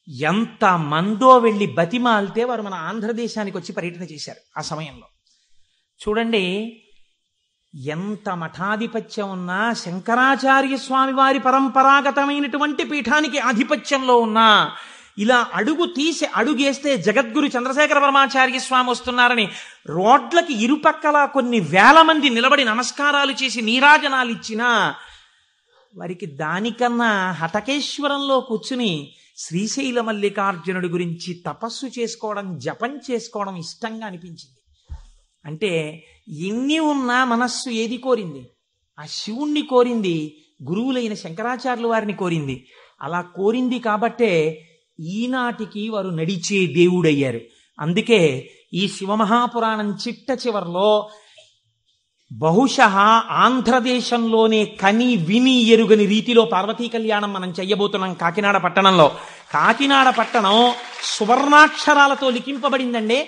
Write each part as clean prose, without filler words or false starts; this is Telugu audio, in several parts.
ఎంత మందో వెళ్ళి బతిమాలితే వారు మన ఆంధ్రదేశానికి వచ్చి పర్యటన చేశారు. ఆ సమయంలో చూడండి, ఎంత మఠాధిపత్యం ఉన్నా, శంకరాచార్య స్వామి వారి పరంపరాగతమైనటువంటి పీఠానికి ఆధిపత్యంలో ఉన్నా, ఇలా అడుగేస్తే జగద్గురు చంద్రశేఖర పరమాచార్య స్వామి వస్తున్నారని రోడ్లకి ఇరుపక్కల కొన్ని వేల మంది నిలబడి నమస్కారాలు చేసి నీరాజనాలు ఇచ్చినా వారికి దానికన్నా హటకేశ్వరంలో కూర్చుని శ్రీశైల మల్లికార్జునుడి గురించి తపస్సు చేసుకోవడం, జపం చేసుకోవడం ఇష్టంగా అనిపించింది. అంటే ఎన్ని ఉన్నా మనస్సు ఏది కోరింది? ఆ శివుణ్ణి కోరింది, గురువులైన శంకరాచార్యుల వారిని కోరింది. అలా కోరింది కాబట్టే ఈనాటికి వారు నడిచే దేవుడయ్యారు. అందుకే ఈ శివమహాపురాణం చిట్ట చివర్లో బహుశః ఆంధ్రదేశంలోనే కని విని ఎరుగని రీతిలో పార్వతీ కళ్యాణం మనం చెయ్యబోతున్నాం కాకినాడ పట్టణంలో. కాకినాడ పట్టణం సువర్ణాక్షరాలతో లిఖింపబడిందండి.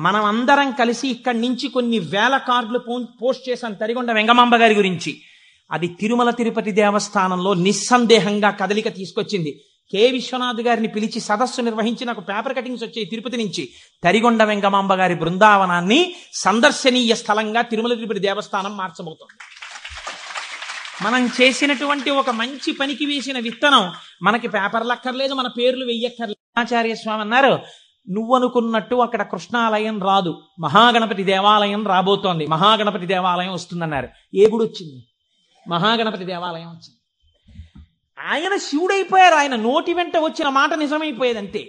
మనం అందరం కలిసి ఇక్కడి నుంచి కొన్ని వేల కార్డులు పోస్ట్ చేశాం తరిగొండ వెంగమాంబ గారి గురించి. అది తిరుమల తిరుపతి దేవస్థానంలో నిస్సందేహంగా కదలిక తీసుకొచ్చింది. కె విశ్వనాథ్ గారిని పిలిచి సదస్సు నిర్వహించి నాకు పేపర్ కటింగ్స్ వచ్చాయి తిరుపతి నుంచి. తరిగొండ వెంగమాంబ గారి బృందావనాన్ని సందర్శనీయ స్థలంగా తిరుమల తిరుపతి దేవస్థానం మార్చబోతోంది. మనం చేసినటువంటి ఒక మంచి పనికి వేసిన విత్తనం మనకి పేపర్లు అక్కర్లేదు, మన పేర్లు వెయ్యక్కర్లేదు. ఆచార్య స్వామి అన్నారు, నువ్వనుకున్నట్టు అక్కడ కృష్ణాలయం రాదు, మహాగణపతి దేవాలయం రాబోతోంది, మహాగణపతి దేవాలయం వస్తుందన్నారు. ఏ గుడి వచ్చింది? మహాగణపతి దేవాలయం వచ్చింది. ఆయన శివుడైపోయారు. ఆయన నోటి వెంట వచ్చిన మాట నిజమైపోయేది అంతే.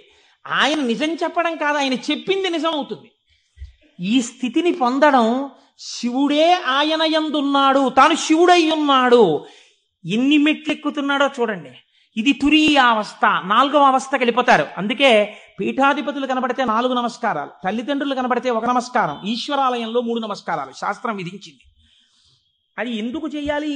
ఆయన నిజం చెప్పడం కాదు, ఆయన చెప్పింది నిజం అవుతుంది. ఈ స్థితిని పొందడం, శివుడే ఆయన యందున్నాడు, తాను శివుడై ఉన్నాడు, ఎన్ని మెట్లెక్కుతున్నాడో చూడండి. ఇది తురీయ అవస్థ, 4వ అవస్థకి వెళ్ళిపోతారు. అందుకే పీఠాధిపతులు కనబడితే 4 నమస్కారాలు, తల్లిదండ్రులు కనబడితే 1 నమస్కారం, ఈశ్వరాలయంలో 3 నమస్కారాలు శాస్త్రం విధించింది. అది ఎందుకు చేయాలి,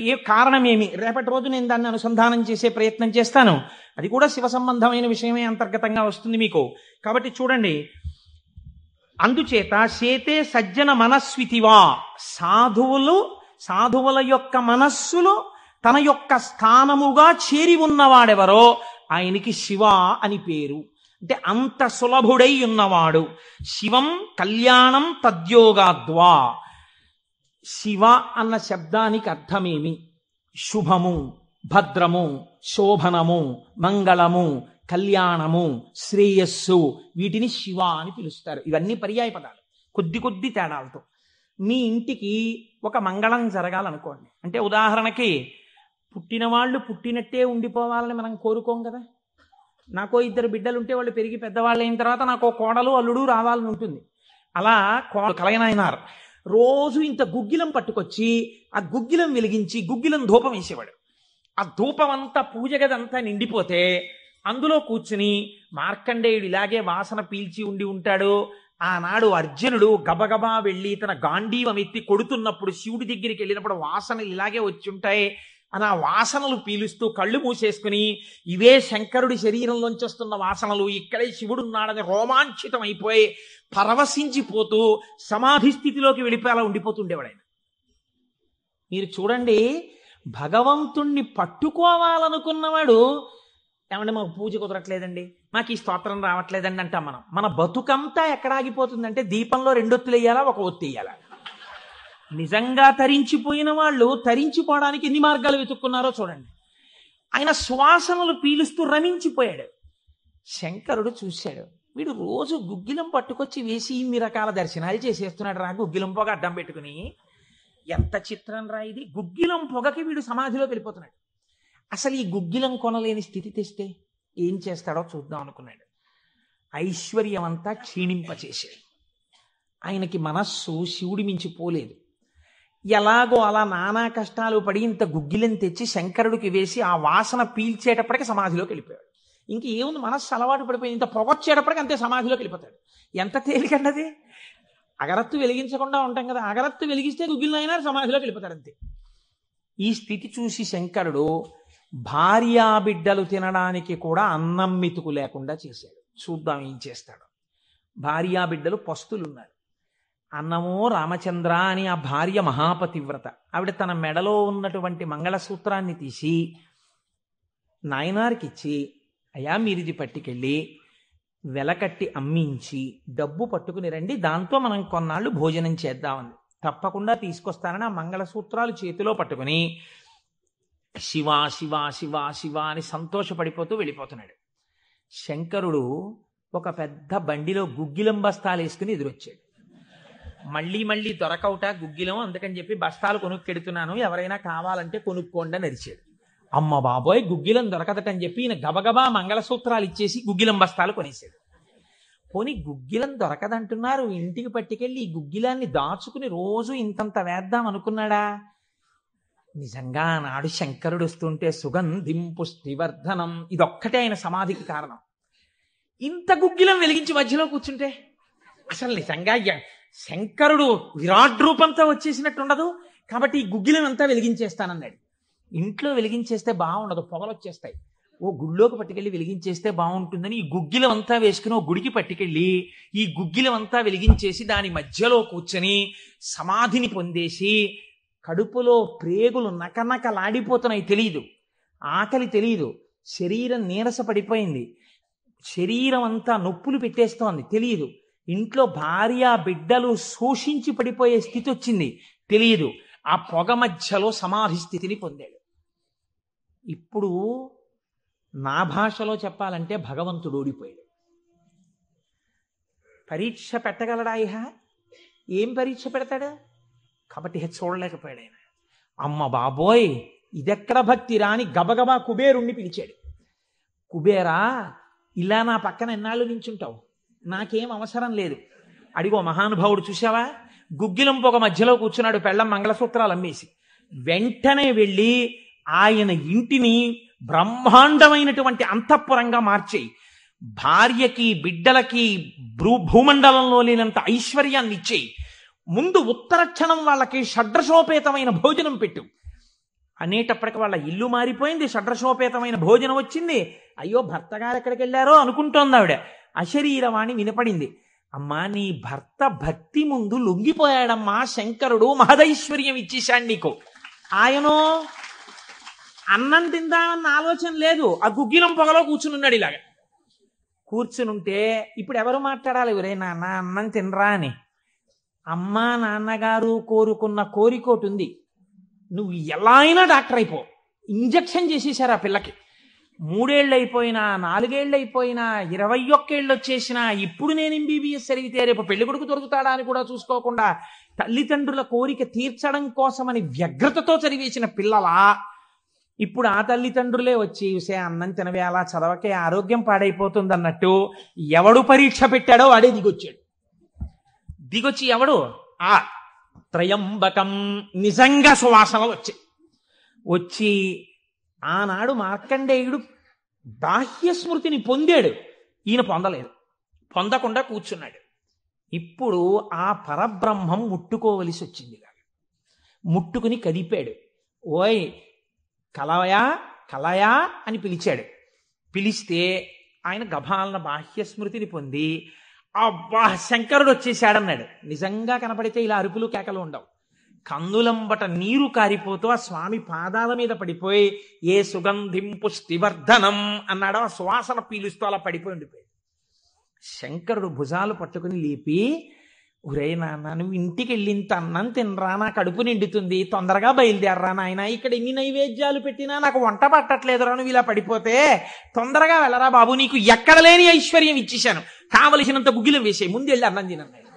ఏ కారణమేమి, రేపటి రోజు నేను దాన్ని అనుసంధానం చేసే ప్రయత్నం చేస్తాను. అది కూడా శివ సంబంధమైన విషయమే అంతర్గతంగా వస్తుంది మీకు. కాబట్టి చూడండి, అందుచేత చేతే సజ్జన మనస్వితివా, సాధువుల యొక్క మనస్సులు తన యొక్క స్థానముగా చేరి ఉన్నవాడెవరో ఆయనకి శివ అని పేరు. అంటే అంత సులభుడై ఉన్నవాడు. శివం కళ్యాణం తద్యోగాద్వా. శివ అన్న శబ్దానికి అర్థమేమి? శుభము, భద్రము, శోభనము, మంగళము, కళ్యాణము, శ్రేయస్సు, వీటిని శివ అని పిలుస్తారు. ఇవన్నీ పర్యాయ పదాలు, కొద్ది తేడాలతో. మీ ఇంటికి ఒక మంగళం జరగాలనుకోండి, అంటే ఉదాహరణకి పుట్టిన వాళ్ళు పుట్టినట్టే ఉండిపోవాలని మనం కోరుకోం కదా. నాకో 2 బిడ్డలు ఉంటే వాళ్ళు పెరిగి పెద్దవాళ్ళు అయిన తర్వాత నాకో కోడలు అల్లుడు రావాలని ఉంటుంది. అలా కలయనాయనారు రోజు ఇంత గుగ్గిలం పట్టుకొచ్చి ఆ గుగ్గిలం వెలిగించి గుగ్గిలం ధూపం వేసేవాడు. ఆ ధూపం అంతా పూజ గదంతా నిండిపోతే అందులో కూర్చుని మార్కండేయుడు ఇలాగే వాసన పీల్చి ఉండి ఉంటాడు. ఆనాడు అర్జునుడు గబగబా వెళ్ళి తన గాంధీవం ఎత్తి కొడుతున్నప్పుడు శివుడి దగ్గరికి వెళ్ళినప్పుడు వాసనలు ఇలాగే వచ్చి ఉంటాయి. అని ఆ వాసనలు పీలుస్తూ కళ్ళు మూసేసుకుని, ఇవే శంకరుడి శరీరంలోంచి వస్తున్న వాసనలు, ఇక్కడే శివుడున్నాడని రోమాంచితం అయిపోయి పరవశించిపోతూ సమాధి స్థితిలోకి వెళ్ళిపోయేలా ఉండిపోతుండేవాడు ఆయన. మీరు చూడండి, భగవంతుణ్ణి పట్టుకోవాలనుకున్నవాడు, ఏమంటే మాకు పూజ కుదరట్లేదండి, మాకు ఈ స్తోత్రం రావట్లేదండి అంటాం మనం. మన బతుకంతా ఎక్కడ ఆగిపోతుందంటే దీపంలో 2 ఒత్తులు వేయాలా, 1 ఒత్తి వేయాలా. నిజంగా తరించిపోయిన వాళ్ళు తరించిపోవడానికి ఎన్ని మార్గాలు వెతుక్కున్నారో చూడండి. ఆయన శ్వాసనలు పీలుస్తూ రమించిపోయాడు. శంకరుడు చూశాడు, వీడు రోజు గుగ్గిలం పట్టుకొచ్చి వేసి ఇన్ని రకాల దర్శనాలు చేసేస్తున్నాడు రా, గుగ్గిలం పొగ అడ్డం పెట్టుకుని. ఎంత చిత్రం రా ఇది. గుగ్గిలం పొగకి వీడు సమాధిలోకి వెళ్ళిపోతున్నాడు. అసలు ఈ గుగ్గిలం కొనలేని స్థితి తెస్తే ఏం చేస్తాడో చూద్దాం అనుకున్నాడు. ఐశ్వర్యం అంతా క్షీణింపచేశాడు. ఆయనకి మనస్సు శివుడి మించి పోలేదు. ఎలాగో అలా నానా కష్టాలు పడి ఇంత గుగ్గిలం తెచ్చి శంకరుడికి వేసి ఆ వాసన పీల్చేటప్పటికి సమాధిలోకి వెళ్ళిపోయాడు. ఇంక ఏముంది, మనస్సు అలవాటు పడిపోయింది. ఇంత పొగొచ్చేటప్పటికి అంతే సమాధిలోకి వెళ్ళిపోతాడు. ఎంత తేలికండి. అగరత్తు వెలిగించకుండా ఉంటాం కదా, అగరత్తు వెలిగిస్తే గుగ్గిలం అయినా సమాధిలోకి వెళ్ళిపోతాడు అంతే. ఈ స్థితి చూసి శంకరుడు భార్యాబిడ్డలు తినడానికి కూడా అన్నం మెతుకు లేకుండా చేశాడు. చూద్దాం ఏం చేస్తాడు. భార్యాబిడ్డలు పస్తులున్నారు. అన్నమో రామచంద్ర అని ఆ భార్య మహాపతివ్రత. ఆవిడ తన మెడలో ఉన్నటువంటి మంగళసూత్రాన్ని తీసి నాయనారికి ఇచ్చి, అయ్యా మీరు ఇది పట్టుకెళ్ళి వెలకట్టి అమ్మించి డబ్బు పట్టుకుని రండి, దాంతో మనం కొన్నాళ్ళు భోజనం చేద్దామని. తప్పకుండా తీసుకొస్తానని ఆ మంగళసూత్రాలు చేతిలో పట్టుకుని శివ శివ శివ శివ అని సంతోషపడిపోతూ వెళ్ళిపోతున్నాడు. శంకరుడు ఒక పెద్ద బండిలో గుగ్గిలం బస్తాలు వేసుకుని ఎదురొచ్చాడు. మళ్ళీ మళ్ళీ దొరకవుట గుగ్గిలం, అందుకని చెప్పి బస్తాలు కొనుక్కెడుతున్నాను, ఎవరైనా కావాలంటే కొనుక్కోండి అని అరిచాడు. అమ్మ బాబోయ్ గుగ్గిలం దొరకదటని చెప్పి ఈయన గబగబా మంగళసూత్రాలు ఇచ్చేసి గుగ్గిలం బస్తాలు కొనేసాడు. పోనీ గుగ్గిలం దొరకదంటున్నారు, ఇంటికి పట్టుకెళ్ళి ఈ గుగ్గిలాన్ని దాచుకుని రోజు ఇంతంత వేద్దాం అనుకున్నాడా? నిజంగా నాడు శంకరుడు వస్తుంటే సుగంధిం పుష్టివర్ధనం, ఇదొక్కటే ఆయన సమాధికి కారణం. ఇంత గుగ్గిలం వెలిగించి మధ్యలో కూర్చుంటే అసలు నిజంగా శంకరుడు విరాట్ రూపంతో వచ్చేసినట్టుండదు. కాబట్టి ఈ గుగ్గిలం అంతా వెలిగించేస్తానన్నాడు. ఇంట్లో వెలిగించేస్తే బాగుండదు, పొగలు వచ్చేస్తాయి. ఓ గుళ్ళోకి పట్టుకెళ్ళి వెలిగించేస్తే బాగుంటుందని ఈ గుగ్గిలం అంతా వేసుకుని ఓ గుడికి పట్టుకెళ్ళి ఈ గుగ్గిలం అంతా వెలిగించేసి దాని మధ్యలో కూర్చొని సమాధిని పొందేసి కడుపులో ప్రేగులు నకనకలాడిపోతున్నాయి, తెలియదు, ఆకలి తెలియదు, శరీరం నీరస పడిపోయింది, శరీరం అంతా నొప్పులు పెట్టేస్తోంది, తెలియదు, ఇంట్లో భార్య బిడ్డలు శోషించి పడిపోయే స్థితి వచ్చింది, తెలియదు. ఆ పొగ మధ్యలో సమాధి స్థితిని పొందాడు. ఇప్పుడు నా భాషలో చెప్పాలంటే భగవంతుడు ఓడిపోయాడు. పరీక్ష పెట్టగలడా? ఇహ ఏం పరీక్ష పెడతాడు? కాబట్టి చూడలేకపోయాడు ఆయన. అమ్మ బాబోయ్ ఇదెక్కడ భక్తి రాని గబగబా కుబేరుణ్ణి పిలిచాడు. కుబేరా, ఇలా నా పక్కన ఎన్నాళ్ళు నించుంటావు, నాకేం అవసరం లేదు. అడిగో మహానుభావుడు చూసావా, గుగ్గిలం పొగ మధ్యలో కూర్చున్నాడు, పెళ్ళం మంగళసూత్రాలు అమ్మేసి. వెంటనే వెళ్ళి ఆయన ఇంటిని బ్రహ్మాండమైనటువంటి అంతఃపురంగా మార్చేయి, భార్యకి బిడ్డలకి భూమండలంలో లేనంత ఐశ్వర్యాన్ని ఇచ్చేయి, ముందు ఉత్తరక్షణం వాళ్ళకి షడ్రశోపేతమైన భోజనం పెట్టు అనేటప్పటికి వాళ్ళ ఇల్లు మారిపోయింది, షడ్రశోపేతమైన భోజనం వచ్చింది. అయ్యో భర్త గారు ఎక్కడికి వెళ్ళారో అనుకుంటోంది ఆవిడ. అశరీరవాణి వినపడింది. అమ్మా నీ భర్త భక్తి ముందు లొంగిపోయాడమ్మా, శంకరుడు మహదైశ్వర్యం ఇచ్చేశాడు నీకు. ఆయనో అన్నం తిందామన్న ఆలోచన లేదు, ఆ గుగ్గిలం పొగలో కూర్చునున్నాడు. ఇలాగా కూర్చునుంటే ఇప్పుడు ఎవరు మాట్లాడాలి? ఒరే నాన్న అన్నం తినరా అని. అమ్మా నాన్నగారు కోరుకున్న కోరికోటి ఉంది, నువ్వు ఎలా అయినా డాక్టర్ అయిపో. ఇంజక్షన్ చేసేశారు ఆ పిల్లకి. 3 ఏళ్ళు అయిపోయినా, 4 ఏళ్ళు అయిపోయినా, 21 ఏళ్ళు వచ్చేసినా, ఇప్పుడు నేను ఎంబీబీఎస్ చదివితే రేపు పెళ్లి కొడుకు దొరుకుతాడా అని కూడా చూసుకోకుండా తల్లిదండ్రుల కోరిక తీర్చడం కోసమని వ్యగ్రతతో చదివేసిన పిల్లలా ఇప్పుడు ఆ తల్లిదండ్రులే వచ్చి చూసే అన్నం తినవే, అలా చదవకే ఆరోగ్యం పాడైపోతుంది అన్నట్టు ఎవడు పరీక్ష పెట్టాడో వాడే దిగొచ్చాడు. దిగొచ్చి ఎవడు ఆ త్రయంబకం నిజంగా సువాసనలు వచ్చి ఆనాడు మార్కండేయుడు బాహ్య స్మృతిని పొందాడు, ఈయన పొందలేదు, పొందకుండా కూర్చున్నాడు. ఇప్పుడు ఆ పరబ్రహ్మం ముట్టుకోవలసి వచ్చింది. ముట్టుకుని కదిపాడు. ఓయ్ కలయా కలయా అని పిలిచాడు. పిలిస్తే ఆయన గభాలన బాహ్య స్మృతిని పొంది అబ్బా శంకరుడు వచ్చేసాడన్నాడు. నిజంగా కనపడితే ఇలా అరుపులు కేకలు ఉండవు. కందులంబట నీరు కారిపోతూ ఆ స్వామి పాదాల మీద పడిపోయి ఏ సుగంధిం పుష్టివర్ధనం అన్నాడో ఆ సువాసన పీలుస్తూ అలా పడిపోయి ఉండిపోయాడు. శంకరుడు భుజాలు పట్టుకుని లేపి, ఒరే నాన్న నువ్వు ఇంటికి వెళ్ళింత అన్నం తినరా, నా కడుపు నిండుతుంది, తొందరగా బయలుదేరరా నాయన, ఇక్కడ ఎన్ని నైవేద్యాలు పెట్టినా నాకు వంట పట్టట్లేదురా, నువ్వు ఇలా పడిపోతే తొందరగా వెళ్ళరా బాబు, నీకు ఎక్కడ లేని ఐశ్వర్యం ఇచ్చేశాను, కావలసినంత గుగ్గిలం వేసే, ముందు వెళ్ళి అన్నం తినన్నాడు.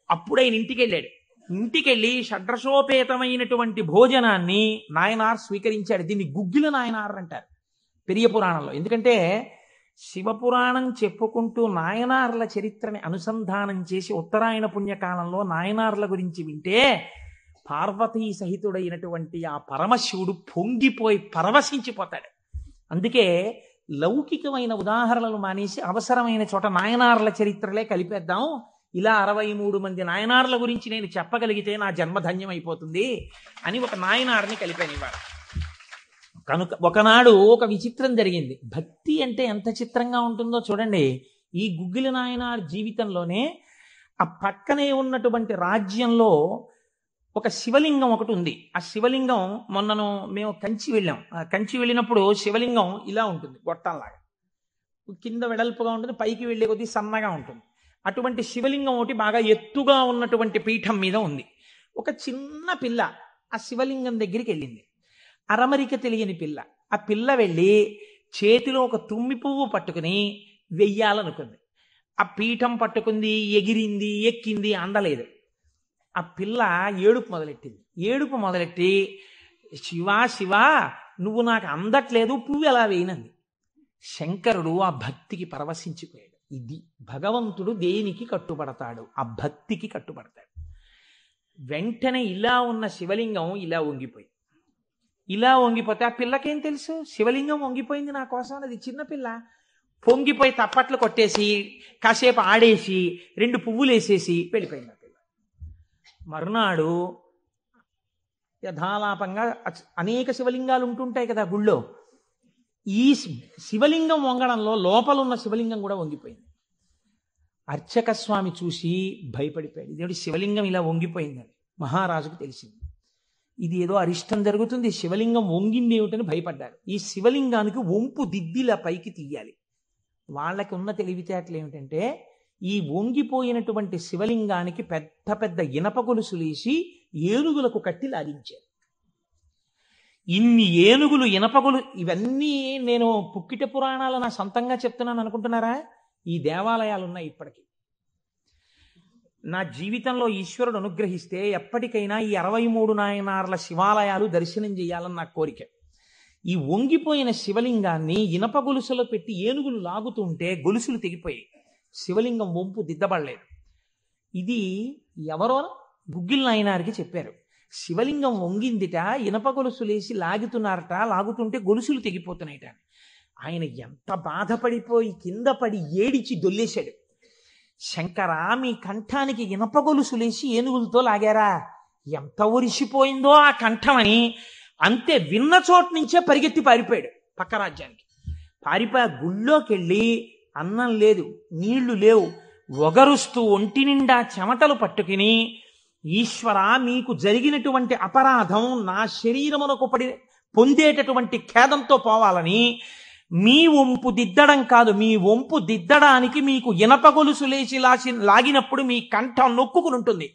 అప్పుడు ఆయన ఇంటికి వెళ్ళాడు. ఇంటికెళ్ళి షడ్రశోపేతమైనటువంటి భోజనాన్ని నాయనార్ స్వీకరించాడు. దీన్ని గుగ్గిల నాయనార్ అంటారు పెరియ పురాణంలో. ఎందుకంటే శివపురాణం చెప్పుకుంటూ నాయనార్ల చరిత్రని అనుసంధానం చేసి ఉత్తరాయణ పుణ్యకాలంలో నాయనార్ల గురించి వింటే పార్వతీ సహితుడైనటువంటి ఆ పరమశివుడు పొంగిపోయి పరవశించిపోతాడు. అందుకే లౌకికమైన ఉదాహరణలు మానేసి అవసరమైన చోట నాయనార్ల చరిత్రలే కలిపేద్దాం. ఇలా 63 మంది నాయనార్ల గురించి నేను చెప్పగలిగితే నా జన్మధన్యం అయిపోతుంది అని ఒక నాయనార్ని కలిపానివాడు. కనుక ఒకనాడు ఒక విచిత్రం జరిగింది. భక్తి అంటే ఎంత చిత్రంగా ఉంటుందో చూడండి. ఈ గుగ్గిల నాయనార్ జీవితంలోనే ఆ పక్కనే ఉన్నటువంటి రాజ్యంలో ఒక శివలింగం ఒకటి ఉంది. ఆ శివలింగం మొన్నను మేము కంచి వెళ్ళాం. ఆ కంచి వెళ్ళినప్పుడు శివలింగం ఇలా ఉంటుంది, గొట్టంలాగా కింద వెడల్పుగా ఉంటుంది, పైకి వెళ్ళే కొద్దీ సన్నగా ఉంటుంది. అటువంటి శివలింగం ఒకటి బాగా ఎత్తుగా ఉన్నటువంటి పీఠం మీద ఉంది. ఒక చిన్న పిల్ల ఆ శివలింగం దగ్గరికి వెళ్ళింది. అరమరిక తెలియని పిల్ల. ఆ పిల్ల వెళ్ళి చేతిలో ఒక తుమ్మి పువ్వు పట్టుకుని వెయ్యాలనుకుంది. ఆ పీఠం పట్టుకుంది, ఎగిరింది, ఎక్కింది, అందలేదు. ఆ పిల్ల ఏడుపు మొదలెట్టింది. ఏడుపు మొదలెట్టి, శివా శివా నువ్వు నాకు అందట్లేదు, పువ్వు ఎలా వేయనంది. శంకరుడు ఆ భక్తికి పరవశించిపోయాడు. ఇది భగవంతుడు దేనికి కట్టుబడతాడు? ఆ భక్తికి కట్టుబడతాడు. వెంటనే ఇలా ఉన్న శివలింగం ఇలా వంగిపోయి, ఇలా వంగిపోతే ఆ పిల్లకేం తెలుసు శివలింగం వంగిపోయింది నా కోసం? అది చిన్నపిల్ల. పొంగిపోయి తప్పట్లు కొట్టేసి కాసేపు ఆడేసి 2 పువ్వులు వేసేసి వెళ్ళిపోయింది ఆ పిల్ల. మరునాడు యథాలాపంగా అనేక శివలింగాలు ఉంటుంటాయి కదా గుళ్ళో. ఈ శివలింగం వంగడంలో లోపలున్న శివలింగం కూడా వంగిపోయింది. అర్చక స్వామి చూసి భయపడిపోయాడు. ఇదేంటి శివలింగం ఇలా వంగిపోయిందని మహారాజుకు తెలిసింది. ఇది ఏదో అరిష్టం జరుగుతుంది, శివలింగం వంగింది ఏమిటని భయపడ్డారు. ఈ శివలింగానికి వంపు దిద్దిలా పైకి తీయాలి. వాళ్ళకి ఉన్న తెలివితేటలు ఏమిటంటే ఈ వంగిపోయినటువంటి శివలింగానికి పెద్ద పెద్ద ఇనప గొలుసులేసి ఏనుగులకు కట్టి లాగించారు. ఇన్ని ఏనుగులు, ఇనపగులు, ఇవన్నీ నేను పుక్కిట పురాణాలు నా సొంతంగా చెప్తున్నాను అనుకుంటున్నారా? ఈ దేవాలయాలు ఉన్నాయి ఇప్పటికీ. నా జీవితంలో ఈశ్వరుడు అనుగ్రహిస్తే ఎప్పటికైనా ఈ 63 నాయనార్ల శివాలయాలు దర్శనం చేయాలని నా కోరిక. ఈ వంగిపోయిన శివలింగాన్ని ఇనప గొలుసులో పెట్టి ఏనుగులు లాగుతుంటే గొలుసులు తెగిపోయాయి. శివలింగం వంపు దిద్దబడలేదు. ఇది ఎవరో గుగ్గిల్ నాయనారికి చెప్పారు. శివలింగం వంగిందిట, ఇనప గొలుసులేసి లాగుతున్నారట, లాగుతుంటే గొలుసులు తెగిపోతున్నాయిట. ఆయన ఎంత బాధపడిపోయి కింద పడి ఏడిచి దొల్లేశాడు. శంకరా, మీ కంఠానికి ఇనప గొలుసులేసి ఏనుగులతో లాగారా? ఎంత ఒరిసిపోయిందో ఆ కంఠం అని. అంతే, విన్న చోటు నుంచే పరిగెత్తి పారిపోయాడు పక్క రాజ్యానికి. పారిపోయి గుళ్ళోకి వెళ్ళి అన్నం లేదు, నీళ్లు లేవు, ఒగరుస్తూ ఒంటి నిండా చెమటలు పట్టుకుని, ఈశ్వర మీకు జరిగినటువంటి అపరాధం నా శరీరమునకు పొందేటటువంటి ఖేదంతో పోవాలని మీ వంపు దిద్దడం కాదు, మీ వంపు దిద్దడానికి మీకు ఇనప గొలుసు లేచి లాగినప్పుడు మీ కంఠం నొక్కుకుని ఉంటుంది.